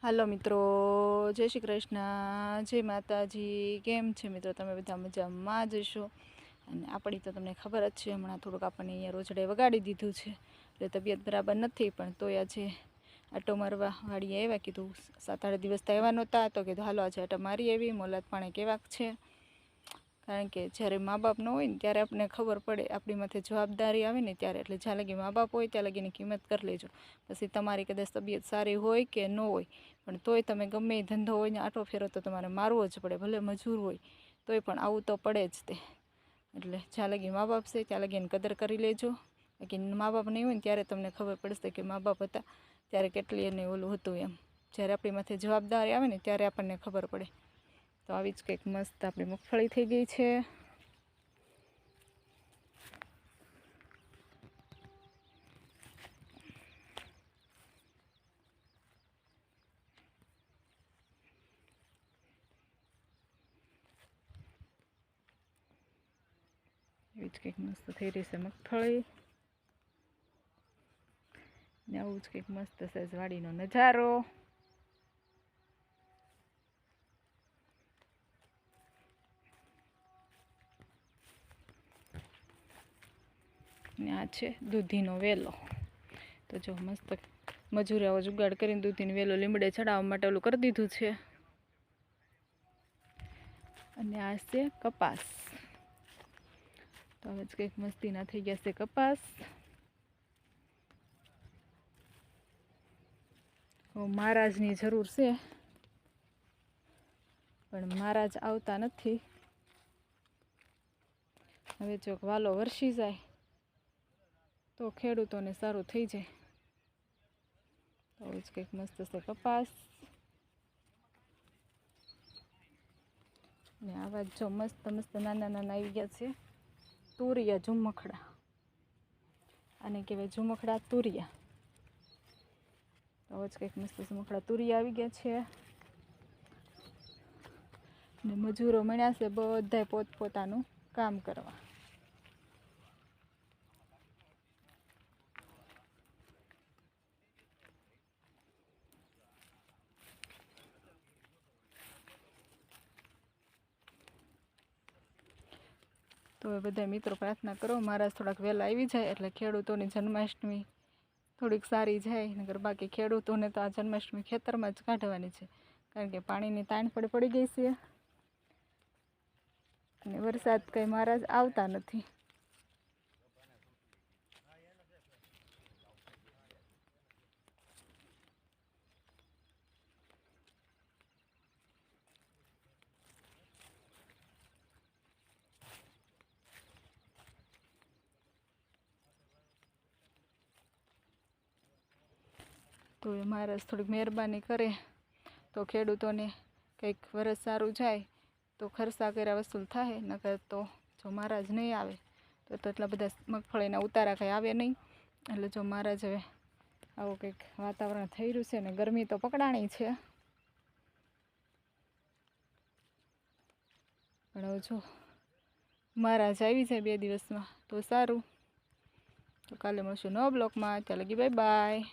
હાલો મિત્રો, જય શ્રી કૃષ્ણ, જય માતાજી। કેમ છે મિત્રો? તમે બધા મજામાં જ છો? અને આપણી તો તમને ખબર જ છે, હમણાં થોડુંક આપણને અહીંયા રોજડે વગાડી દીધું છે, એટલે તબિયત બરાબર નથી, પણ તોય આજે આટો મારવા વાળીએ આવ્યા। કીધું 7-8 દિવસ તો આવ્યા નહોતા, તો કીધું હાલો આજે આટો મારી આવી, મોલાદ પાણી કેવાક છે। કારણ કે જ્યારે મા બાપ ન હોય ને ત્યારે આપણને ખબર પડે, આપણી માથે જવાબદારી આવે ને ત્યારે। એટલે જ્યાં લગી મા બાપ હોય ત્યાં લગીની કિંમત કરી લેજો। પછી તમારી કદાચ તબિયત સારી હોય કે ન હોય, પણ તોય તમે ગમે એ ધંધો હોય ને આટો ફેરો તો તમારે મારવો જ પડે, ભલે મજૂર હોય તોય પણ આવું તો પડે જ તે। એટલે જ્યાં લગી મા બાપ છે ત્યાં લગી એની કદર કરી લેજો। બાકી મા બાપ નહીં હોય ને ત્યારે તમને ખબર પડશે કે મા બાપ હતા ત્યારે કેટલી એને ઓલું હતું એમ। જ્યારે આપણી માથે જવાબદારી આવે ને ત્યારે આપણને ખબર પડે। તો આવી જ કંઈક મસ્ત આપણી મગફળી થઈ ગઈ છે। એવી જ કંઈક મસ્ત થઈ રહી છે મગફળી, ને આવું જ કંઈક મસ્ત છે વાડીનો નજારો। ને આ છે દૂધીનો વેલો। તો જો મસ્ત મજૂરે આવો જુગાડ કરીને દૂધીનો વેલો લીમડે ચડાવવા માટે ઓલું કરી દીધું છે। અને આ છે કપાસ। તો હવે જ કંઈક મસ્તીના થઈ ગયા છે કપાસ। મહારાજની જરૂર છે, પણ મહારાજ આવતા નથી। હવે જો વાલો વરસી જાય તો ખેડૂતોને સારું થઈ જાય। તો જ કંઈક મસ્ત છે કપાસ। ને આવા જો મસ્ત મસ્ત નાના નાના આવી ગયા છે તુરિયા, ઝુમખડા। આને કહેવાય ઝુમખડા તુરિયા। તો જ કંઈક મસ્ત ઝુમખડા તુરિયા આવી ગયા છે। ને મજૂરો મળ્યા છે બધાય પોતપોતાનું કામ કરવા। તો એ બધા મિત્રો પ્રાર્થના કરો મહારાજ થોડાક વહેલા આવી જાય એટલે ખેડૂતોની જન્માષ્ટમી થોડીક સારી જાય। નકર બાકી ખેડૂતોને તો આ જન્માષ્ટમી ખેતરમાં જ કાઢવાની છે, કારણ કે પાણીની તાણ પડી ગઈ છે અને વરસાદ કંઈ મહારાજ આવતા નથી। તો એ મહારાજ થોડીક મહેરબાની કરે તો ખેડૂતોને કંઈક વરસ સારું જાય તો ખર્ચા કર્યા વસૂલ થાય। નકર તો જો મહારાજ નહીં આવે તો એટલા બધા મગફળીના ઉતારા કંઈ આવે નહીં। એટલે જો મહારાજ હવે આવું કંઈક વાતાવરણ થઈ રહ્યું છે ને ગરમી તો પકડાણી છે, પણ હવે જો મહારાજ આવી જાય 2 દિવસમાં તો સારું। તો કાલે મળશું નવા બ્લોગમાં, ત્યાં લગી બાય બાય।